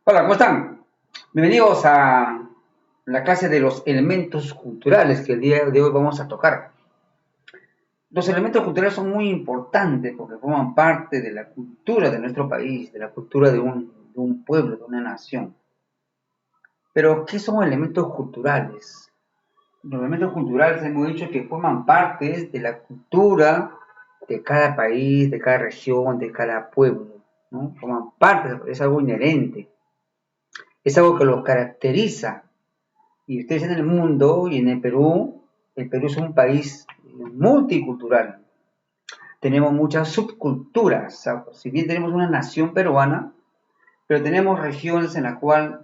Hola, ¿cómo están? Bienvenidos a la clase de los elementos culturales que el día de hoy vamos a tocar. Los elementos culturales son muy importantes porque forman parte de la cultura de nuestro país, de la cultura de un pueblo, de una nación. Pero, ¿qué son elementos culturales? Los elementos culturales hemos dicho que forman parte de la cultura de cada país, de cada región, de cada pueblo, ¿no? Forman parte, es algo inherente, es algo que los caracteriza. Y ustedes en el mundo y en el Perú es un país multicultural. Tenemos muchas subculturas. O sea, si bien tenemos una nación peruana, pero tenemos regiones en las cuales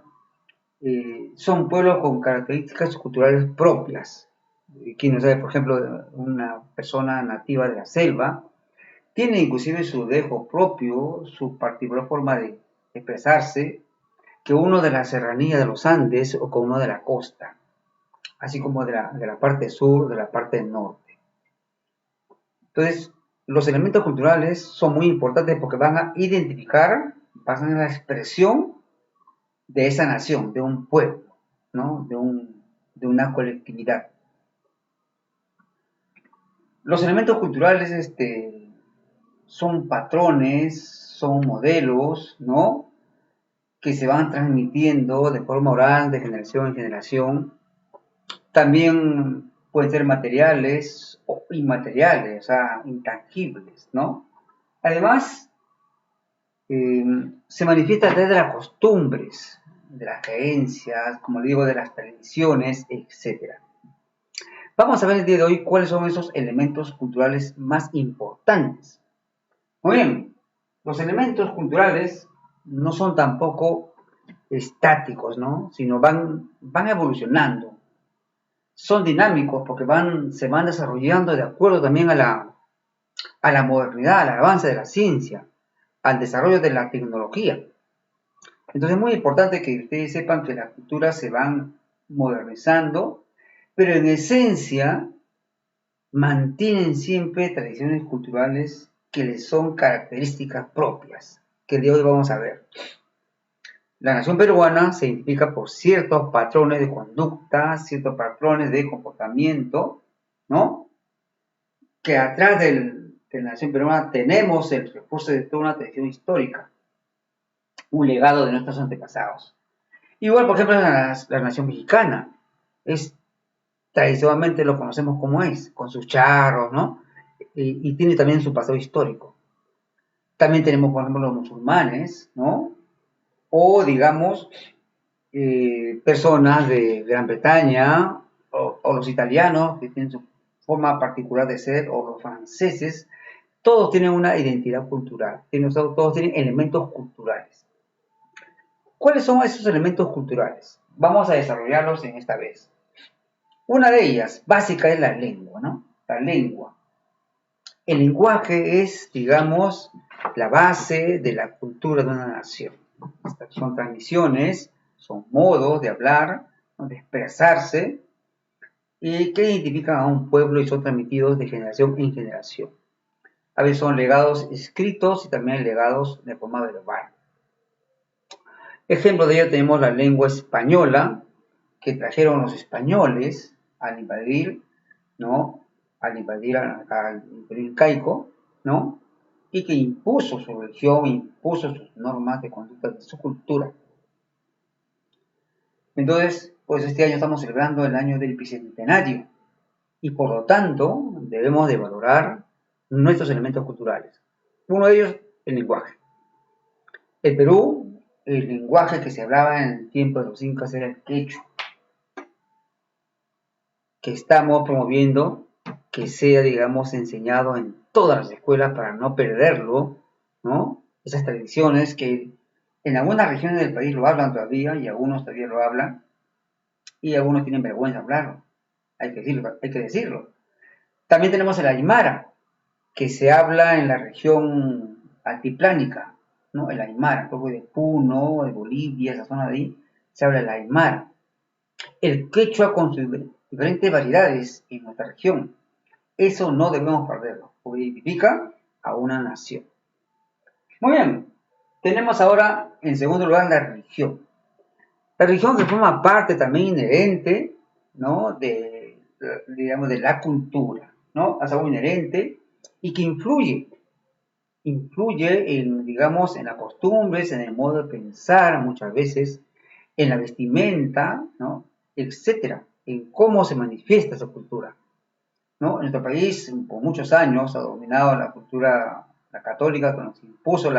son pueblos con características culturales propias. Quien no sabe, por ejemplo, una persona nativa de la selva tiene inclusive su dejo propio, su particular forma de expresarse, que uno de la serranía de los Andes o con uno de la costa, así como de la parte sur, de la parte norte. Entonces, los elementos culturales son muy importantes porque van a identificar, pasan a la expresión de esa nación, de un pueblo, ¿no? de una colectividad. Los elementos culturales son patrones, son modelos, ¿no? Que se van transmitiendo de forma oral, de generación en generación. También pueden ser materiales o inmateriales, o sea, intangibles, ¿no? Además, eh, se manifiesta a través de las costumbres, de las creencias, como digo, de las tradiciones, etc. Vamos a ver el día de hoy cuáles son esos elementos culturales más importantes. Muy bien, los elementos culturales no son tampoco estáticos, ¿no? Sino van evolucionando, son dinámicos porque se van desarrollando de acuerdo también a la modernidad, al avance de la ciencia, al desarrollo de la tecnología. Entonces es muy importante que ustedes sepan que las culturas se van modernizando, pero en esencia mantienen siempre tradiciones culturales que les son características propias, que de hoy vamos a ver. La nación peruana se identifica por ciertos patrones de conducta, ciertos patrones de comportamiento, ¿no? Que atrás de la nación peruana tenemos el recurso de toda una tradición histórica, un legado de nuestros antepasados. Igual, por ejemplo, la nación mexicana, es tradicionalmente lo conocemos como es, con sus charros, ¿no? Y tiene también su pasado histórico. También tenemos, por ejemplo, los musulmanes, ¿no? O, digamos, personas de Gran Bretaña, o los italianos, que tienen su forma particular de ser, o los franceses, todos tienen una identidad cultural, todos tienen elementos culturales. ¿Cuáles son esos elementos culturales? Vamos a desarrollarlos en esta vez. Una de ellas, básica, es la lengua, ¿no? La lengua. El lenguaje es, digamos, la base de la cultura de una nación. Son transmisiones, son modos de hablar, de expresarse, y que identifican a un pueblo y son transmitidos de generación en generación. A veces son legados escritos y también legados de forma verbal. Ejemplo de ello tenemos la lengua española, que trajeron los españoles al invadir, ¿no? Al invadir al Imperio Incaico, ¿no? Y que impuso su religión, impuso sus normas de conducta de su cultura. Entonces, pues este año estamos celebrando el año del Bicentenario y por lo tanto debemos de valorar nuestros elementos culturales. Uno de ellos, el lenguaje. El Perú, el lenguaje que se hablaba en el tiempo de los incas era el quechua, que estamos promoviendo que sea, digamos, enseñado en todas las escuelas para no perderlo, ¿no? Esas tradiciones que en algunas regiones del país lo hablan todavía y algunos todavía lo hablan y algunos tienen vergüenza de hablarlo. Hay que decirlo, hay que decirlo. También tenemos el aymara, que se habla en la región altiplánica, ¿no? El aymara, un poco de Puno, de Bolivia, esa zona de ahí, se habla el aymara. El quechua con sus diferentes variedades en nuestra región. Eso no debemos perderlo, porque identifica a una nación. Muy bien, Tenemos ahora, en segundo lugar, la religión. La religión que forma parte también inherente, ¿no? Digamos, de la cultura, ¿no? Es algo inherente y que influye en, digamos, en las costumbres, en el modo de pensar muchas veces, en la vestimenta, ¿no? Etcétera, en cómo se manifiesta esa cultura, ¿no? En nuestro país, por muchos años, ha dominado la cultura la católica, que nos impuso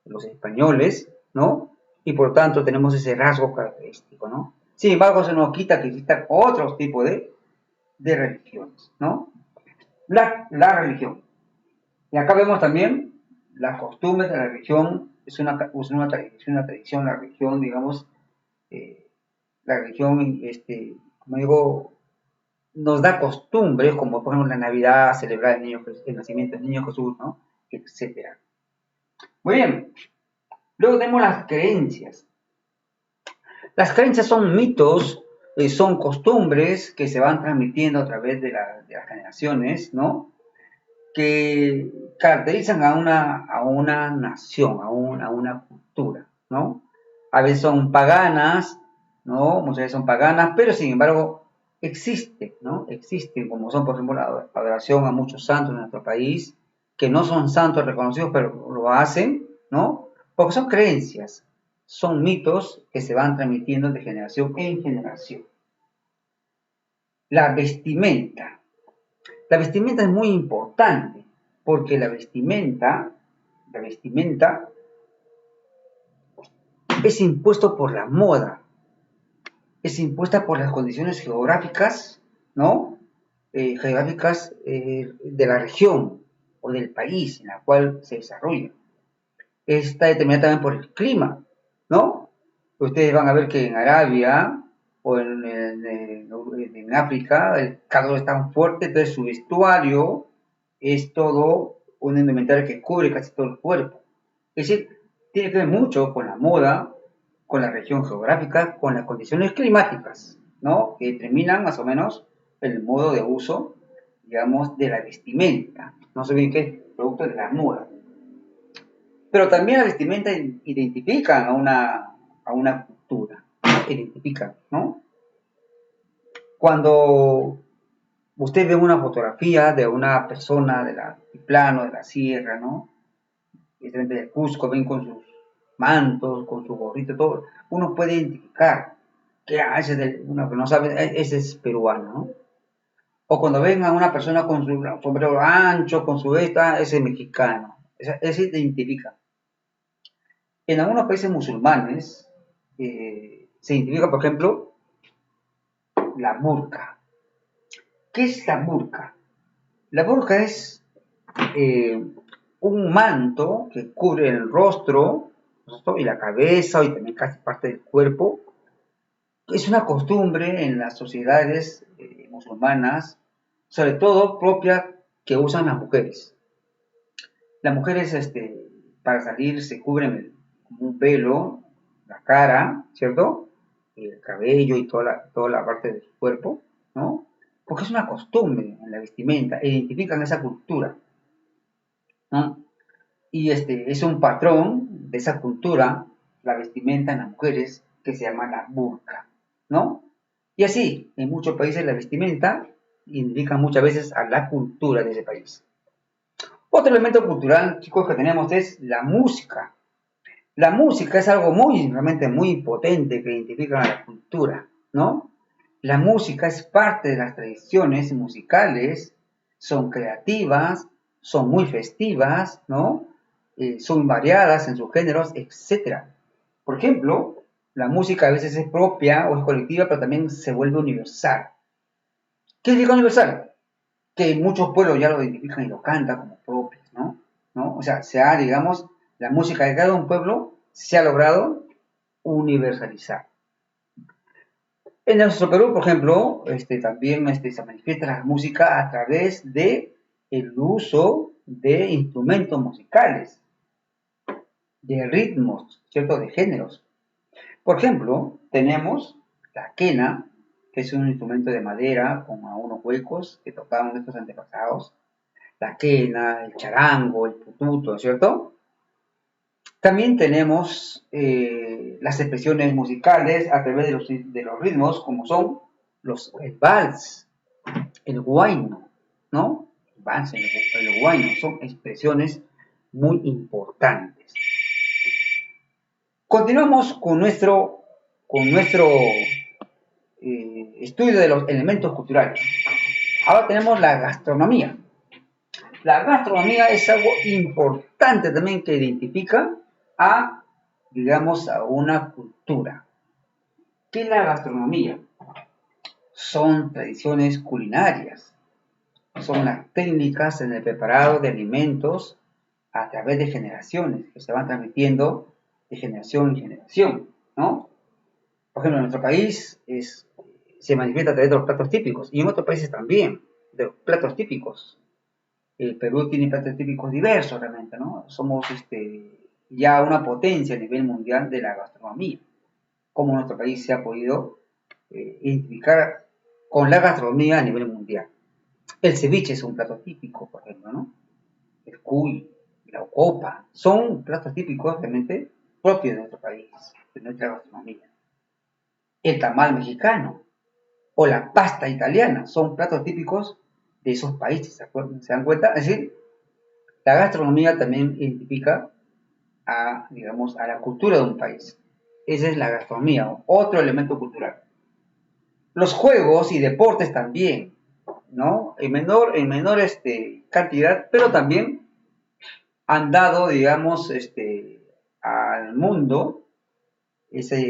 los españoles, ¿no? Y por lo tanto tenemos ese rasgo característico, ¿no? Sin embargo, eso no quita que existan otros tipos de religiones, ¿no? La religión. Y acá vemos también las costumbres de la religión, es una tradición, la religión, digamos, eh, la religión, como digo, nos da costumbres, como por ejemplo la Navidad, celebrar el nacimiento del niño Jesús, ¿no? Etcétera. Muy bien, luego tenemos las creencias. Las creencias son mitos, son costumbres que se van transmitiendo a través de las generaciones, ¿no? Que caracterizan a una nación, a una cultura, ¿no? A veces son paganas, ¿no? Muchas veces son paganas, pero sin embargo existen, ¿no? Existen, como son, por ejemplo, la adoración a muchos santos en nuestro país, que no son santos reconocidos, pero lo hacen, ¿no? Porque son creencias, son mitos que se van transmitiendo de generación en generación. La vestimenta. La vestimenta es muy importante porque la vestimenta es impuesto por la moda, es impuesta por las condiciones geográficas, ¿no? Geográficas de la región o del país en la cual se desarrolla. Está determinada también por el clima, ¿no? Ustedes van a ver que en Arabia o en África el calor es tan fuerte, entonces su vestuario es todo un indumentario que cubre casi todo el cuerpo. Es decir, tiene que ver mucho con la moda, con la región geográfica, con las condiciones climáticas, ¿no? Que determinan más o menos el modo de uso, digamos, de la vestimenta. No sé bien qué es producto de la moda. Pero también la vestimenta identifican a una cultura, ¿no? Identifican, ¿no? Cuando usted ve una fotografía de una persona del altiplano, de la sierra, ¿no? Desde de Cusco, ven con sus mantos, con su gorrito, todo, uno puede identificar que ese es uno que no sabe, ese es peruano, ¿no? O cuando ven a una persona con su sombrero ancho, con su esta, ese es mexicano, ese identifica. En algunos países musulmanes se identifica, por ejemplo, la burka. ¿Qué es la burka? La burka es eh, un manto que cubre el rostro y la cabeza y también casi parte del cuerpo. Es una costumbre en las sociedades musulmanas, sobre todo propia que usan las mujeres. Las mujeres para salir se cubren como un velo, la cara, ¿cierto? El cabello y toda la parte de su cuerpo, ¿no? Porque es una costumbre en la vestimenta, identifican esa cultura, ¿no? Y es un patrón de esa cultura, la vestimenta en las mujeres, que se llama la burka, ¿no? Y así, en muchos países la vestimenta indica muchas veces a la cultura de ese país. Otro elemento cultural, chicos, que tenemos es la música. La música es algo realmente muy potente que identifica a la cultura, ¿no? La música es parte de las tradiciones musicales, son creativas, son muy festivas, ¿no? Son variadas en sus géneros, etc. Por ejemplo, la música a veces es propia o es colectiva, pero también se vuelve universal. ¿Qué significa universal? Que muchos pueblos ya lo identifican y lo cantan como propios, ¿no? ¿No? O sea, se ha, digamos, la música de cada un pueblo se ha logrado universalizar. En nuestro Perú, por ejemplo, también se manifiesta la música a través de el uso de instrumentos musicales, de ritmos, ¿cierto? De géneros. Por ejemplo, tenemos la quena, que es un instrumento de madera con unos huecos que tocaban nuestros antepasados. La quena, el charango, el pututo, ¿cierto? También tenemos las expresiones musicales a través de los ritmos, como son el vals, el huayno, ¿no? El vals, el huayno, son expresiones muy importantes. Continuamos con nuestro estudio de los elementos culturales. Ahora tenemos la gastronomía. La gastronomía es algo importante también que identifica digamos, a una cultura. ¿Qué es la gastronomía? Son tradiciones culinarias, son las técnicas en el preparado de alimentos a través de generaciones que se van transmitiendo de generación en generación, ¿no? Por ejemplo, en nuestro país se manifiesta a través de los platos típicos y en otros países también, de los platos típicos. El Perú tiene platos típicos diversos realmente, ¿no? Somos ya una potencia a nivel mundial de la gastronomía. Cómo nuestro país se ha podido identificar con la gastronomía a nivel mundial. El ceviche es un plato típico, por ejemplo, ¿no? El cuy, la ocopa, son platos típicos realmente propios de nuestro país, de nuestra gastronomía. El tamal mexicano o la pasta italiana son platos típicos de esos países, ¿se dan cuenta? Es decir, la gastronomía también identifica digamos, a la cultura de un país. Esa es la gastronomía, otro elemento cultural. Los juegos y deportes también, ¿no? En menor cantidad, pero también han dado, digamos, al mundo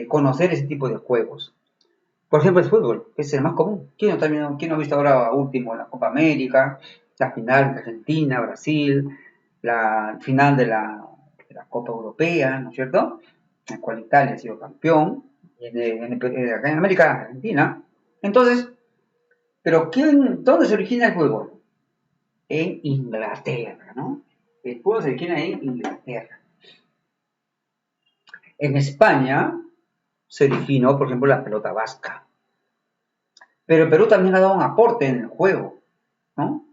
conocer ese tipo de juegos. Por ejemplo, el fútbol, que es el más común. ¿Quién no ha visto ahora último la Copa América, la final de Argentina, Brasil, la final de la Copa Europea, ¿no es cierto? En la cual Italia ha sido campeón, acá en América, Argentina. Entonces, pero ¿dónde se origina el fútbol? En Inglaterra, ¿no? El fútbol se origina en Inglaterra. En España se originó, por ejemplo, la pelota vasca. Pero el Perú también ha dado un aporte en el juego, ¿no?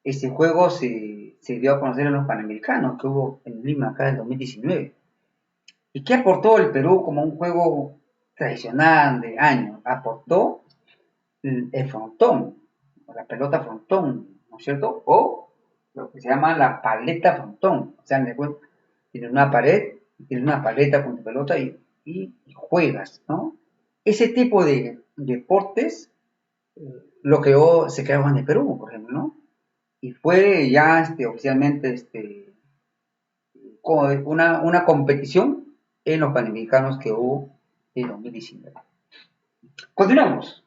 Este juego se dio a conocer en los Panamericanos que hubo en Lima acá en 2019. ¿Y qué aportó el Perú como un juego tradicional de años? Aportó el frontón, la pelota frontón, ¿no es cierto? O lo que se llama la paleta frontón. O sea, tienes una pared, tienes una paleta con tu pelota y juegas, ¿no? Ese tipo de deportes se creaban en el Perú, por ejemplo, ¿no? Y fue ya oficialmente una competición en los Panamericanos que hubo en 2019. Continuamos.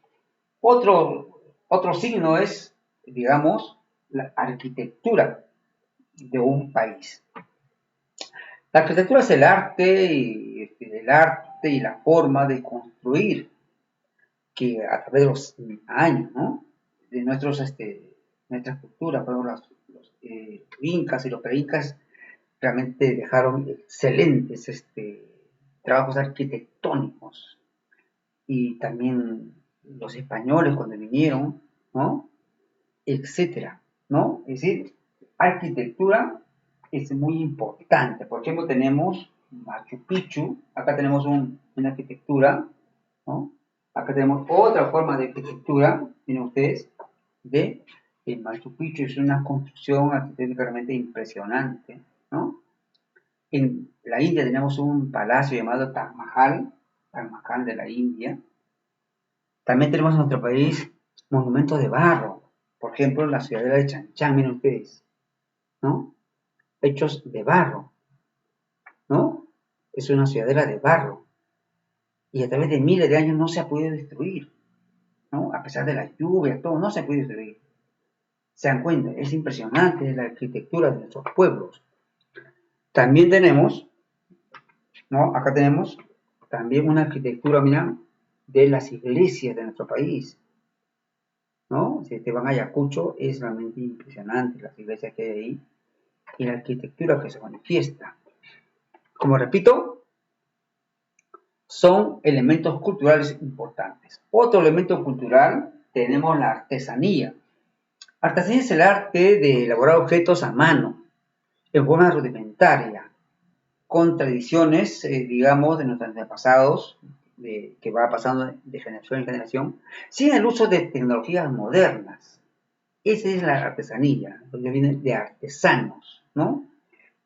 Otro signo es, digamos, la arquitectura de un país. La arquitectura es el arte y la forma de construir que a través de los años, ¿no? De nuestras culturas, por ejemplo, los incas y los preincas realmente dejaron excelentes trabajos arquitectónicos y también los españoles cuando vinieron, ¿no? Etcétera, ¿no? Es decir, arquitectura es muy importante. Por ejemplo, tenemos Machu Picchu, acá tenemos una arquitectura, ¿no? Acá tenemos otra forma de arquitectura, miren ustedes, de Machu Picchu. Es una construcción arquitectónicamente impresionante, ¿no? En la India tenemos un palacio llamado Taj Mahal de la India. También tenemos en nuestro país monumentos de barro. Por ejemplo, la ciudadela de Chan Chan, miren ustedes, ¿no? Hechos de barro, ¿no? Es una ciudadela de barro. Y a través de miles de años no se ha podido destruir, ¿no? A pesar de las lluvias, todo, no se ha podido destruir. Se dan cuenta, es impresionante la arquitectura de nuestros pueblos. También tenemos, ¿no? Acá tenemos también una arquitectura, mira, de las iglesias de nuestro país, ¿no? Si te van a Ayacucho, es realmente impresionante las iglesias que hay ahí y la arquitectura que se manifiesta. Como repito, son elementos culturales importantes. Otro elemento cultural, tenemos la artesanía. Artesanía es el arte de elaborar objetos a mano, en forma rudimentaria, con tradiciones, digamos, de nuestros antepasados, que va pasando de generación en generación, sin el uso de tecnologías modernas. Esa es la artesanía, porque viene de artesanos, ¿no?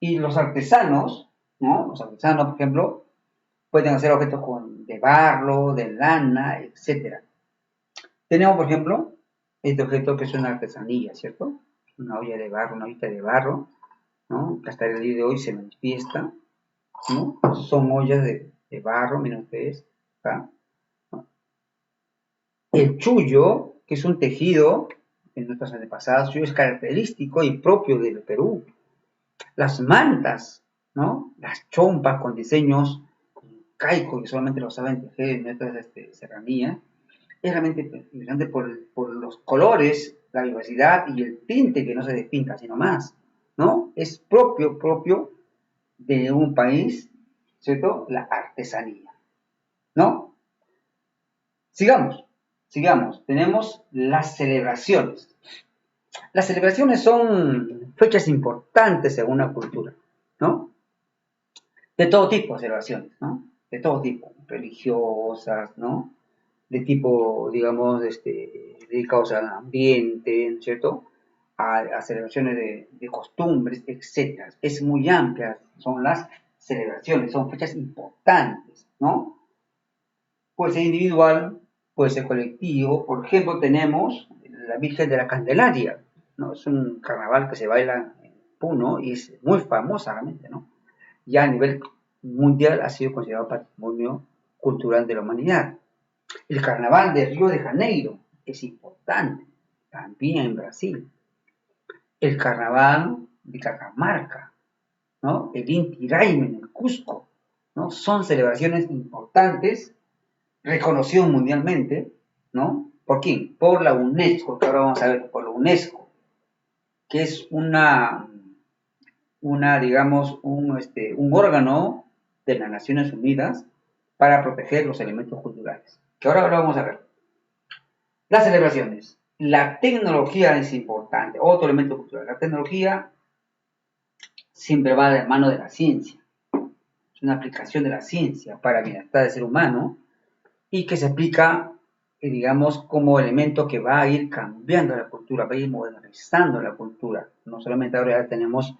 Y los artesanos, ¿no? Los artesanos, por ejemplo, pueden hacer objetos de barro, de lana, etc. Tenemos, por ejemplo, este objeto que es una artesanía, ¿cierto? Una olla de barro, una ollita de barro, ¿no? Que hasta el día de hoy se manifiesta, ¿no? Son ollas de barro, miren ustedes, ¿tá? El chullo, que es un tejido en nuestras antepasadas, chullo es característico y propio del Perú. Las mantas, ¿no? Las chompas con diseños caicos que solamente lo saben tejer en nuestras serranías. Es realmente interesante por los colores, la vivacidad y el tinte que no se despinta, sino más, ¿no? Es propio de un país, ¿cierto? La artesanía, ¿no? Sigamos. Tenemos las celebraciones. Las celebraciones son fechas importantes según la cultura, ¿no? De todo tipo de celebraciones, ¿no? De todo tipo, religiosas, ¿no? De tipo, digamos, dedicados al ambiente, ¿cierto? A celebraciones de costumbres, etc. Es muy amplia, son las celebraciones, son fechas importantes, ¿no? Puede ser individual, puede ser colectivo. Por ejemplo, tenemos la Virgen de la Candelaria, ¿no? Es un carnaval que se baila en Puno y es muy famosa realmente, ¿no? Ya a nivel mundial ha sido considerado patrimonio cultural de la humanidad. El carnaval de Río de Janeiro es importante, también en Brasil. El carnaval de Cajamarca, ¿no? El Inti Raymi en Cusco, ¿no? Son celebraciones importantes, reconocidos mundialmente, ¿no? ¿Por quién? Por la UNESCO, que ahora vamos a ver, por la UNESCO, que es digamos, un órgano de las Naciones Unidas para proteger los elementos culturales, que ahora lo vamos a ver. Las celebraciones. La tecnología es importante, otro elemento cultural. La tecnología siempre va de la mano de la ciencia. Es una aplicación de la ciencia para el bienestar del ser humano y que se aplica, digamos, como elemento que va a ir cambiando la cultura, va a ir modernizando la cultura. No solamente ahora ya tenemos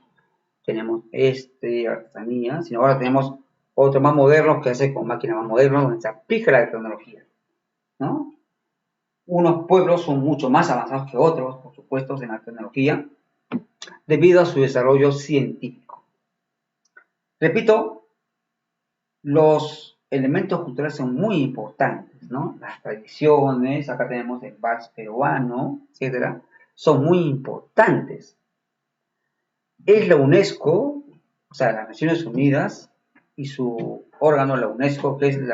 artesanía, sino ahora tenemos otro más moderno que hace con máquinas más modernas donde se aplica la tecnología, ¿no? Unos pueblos son mucho más avanzados que otros, por supuesto, en la tecnología, debido a su desarrollo científico. Repito, los elementos culturales son muy importantes, ¿no? Las tradiciones, acá tenemos el vals peruano, etcétera, son muy importantes. Es la UNESCO, o sea, las Naciones Unidas y su órgano, la UNESCO, que es el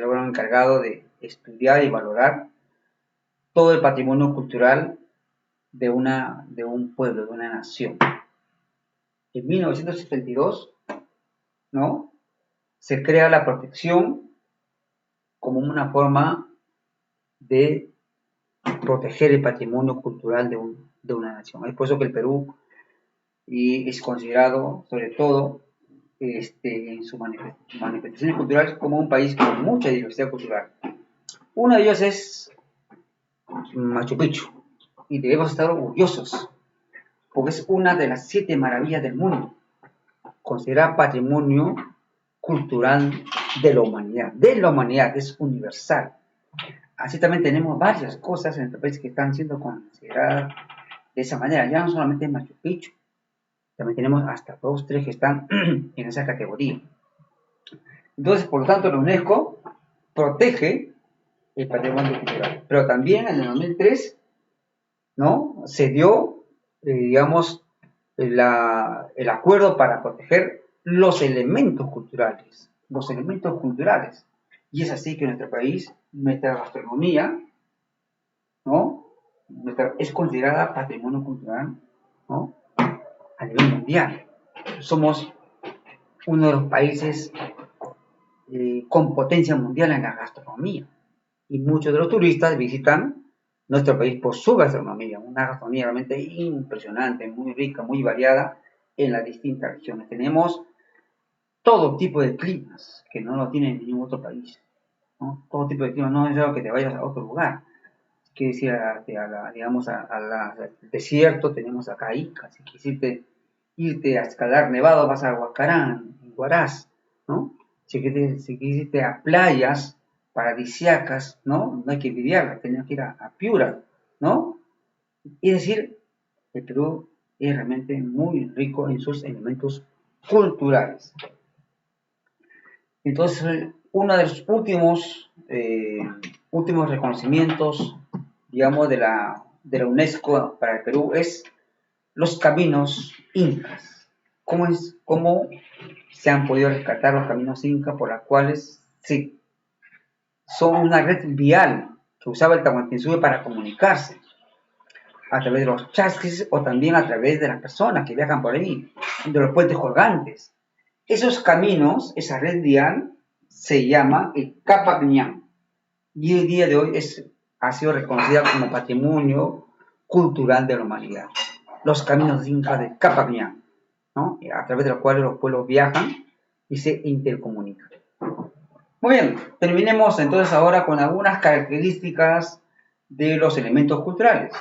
órgano encargado de estudiar y valorar todo el patrimonio cultural de un pueblo, de una nación. En 1972, ¿no? Se crea la protección como una forma de proteger el patrimonio cultural de una nación. Es por eso que el Perú es considerado, sobre todo, en sus manifestaciones culturales, como un país con mucha diversidad cultural. Uno de ellos es Machu Picchu, y debemos estar orgullosos, porque es una de las 7 maravillas del mundo, considerada patrimonio cultural de la humanidad, es universal. Así también tenemos varias cosas en nuestro país que están siendo consideradas de esa manera, ya no solamente Machu Picchu, también tenemos hasta 2, 3 que están en esa categoría. Entonces, por lo tanto, la UNESCO protege el patrimonio cultural, pero también en el 2003, ¿no? Se dio, digamos, el acuerdo para proteger los elementos culturales, y es así que nuestro país, nuestra gastronomía, ¿no? Es considerada patrimonio cultural, ¿no? A nivel mundial. Somos uno de los países con potencia mundial en la gastronomía, y muchos de los turistas visitan nuestro país por su gastronomía, una gastronomía realmente impresionante, muy rica, muy variada en las distintas regiones. Tenemos todo tipo de climas, que no lo tiene ningún otro país, ¿no? Todo tipo de climas, no es algo que te vayas a otro lugar. Quiere decir, digamos, al desierto tenemos acá Ica, si quisiste irte a escalar nevado vas a Huacarán, Huaraz, ¿no? Si quisiste a playas paradisíacas, ¿no? No hay que envidiarlas, tenemos que ir a Piura, ¿no? Es decir, el Perú es realmente muy rico en sus elementos culturales. Entonces, uno de los últimos reconocimientos, digamos, de la UNESCO para el Perú es los caminos incas. ¿Cómo se han podido rescatar los caminos incas por los cuales sí, son una red vial que usaba el Tahuantinsuyo para comunicarse a través de los chasquis o también a través de las personas que viajan por ahí, de los puentes colgantes? Esos caminos, esa red vial, se llama el Capacñán y el día de hoy ha sido reconocida como patrimonio cultural de la humanidad. Los caminos incas de Capacñán, ¿no? A través de los cuales los pueblos viajan y se intercomunican. Muy bien, terminemos entonces ahora con algunas características de los elementos culturales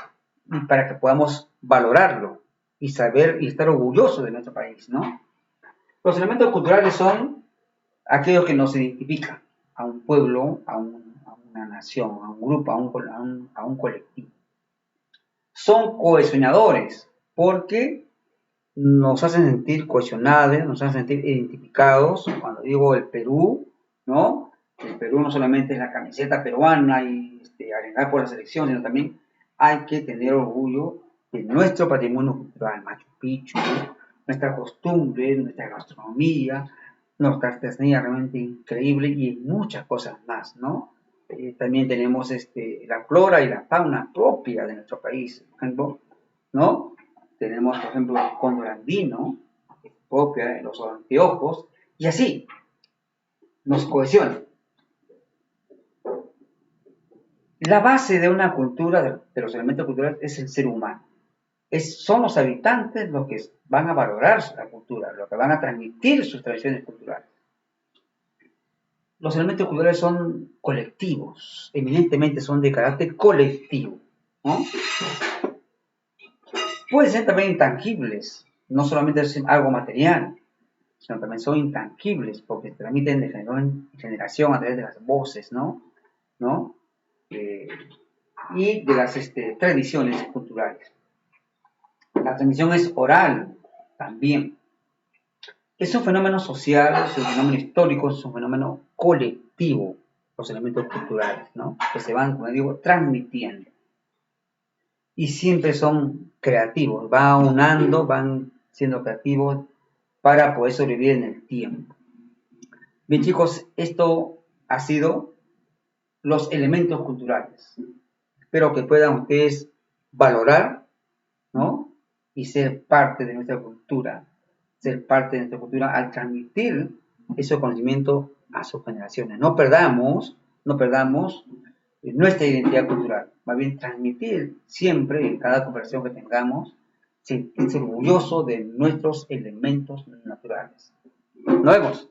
para que podamos valorarlo y saber y estar orgullosos de nuestro país, ¿no? Los elementos culturales son aquellos que nos identifican a un pueblo, a una nación, a un grupo, a un colectivo. Son cohesionadores porque nos hacen sentir cohesionados, nos hacen sentir identificados. Cuando digo el Perú, ¿no? El Perú no solamente es la camiseta peruana y arengar por la selección, sino también hay que tener orgullo de nuestro patrimonio cultural, Machu Picchu, nuestra costumbre, nuestra gastronomía, nuestra artesanía realmente increíble y muchas cosas más, ¿no? También tenemos la flora y la fauna propia de nuestro país, por ejemplo, ¿no? Tenemos, por ejemplo, el cóndor andino, propia de los anteojos, y así nos cohesiona. La base de una cultura, de los elementos culturales, es el ser humano. Son los habitantes los que van a valorar la cultura, los que van a transmitir sus tradiciones culturales. Los elementos culturales son colectivos, eminentemente son de carácter colectivo, ¿no? Pueden ser también intangibles, no solamente es algo material, sino también son intangibles, porque se transmiten de generación a través de las voces, ¿no? Y de las tradiciones culturales. La transmisión es oral también. Es un fenómeno social, es un fenómeno histórico, es un fenómeno colectivo, los elementos culturales, ¿no? Que se van, como digo, transmitiendo. Y siempre son creativos, van unando, van siendo creativos para poder sobrevivir en el tiempo. Bien, chicos, esto ha sido los elementos culturales. Espero que puedan ustedes valorar, ¿no? Y ser parte de nuestra cultura, al transmitir ese conocimiento a sus generaciones. No perdamos nuestra identidad cultural, más bien transmitir siempre en cada conversación que tengamos, sentirse orgulloso de nuestros elementos naturales. Nos vemos.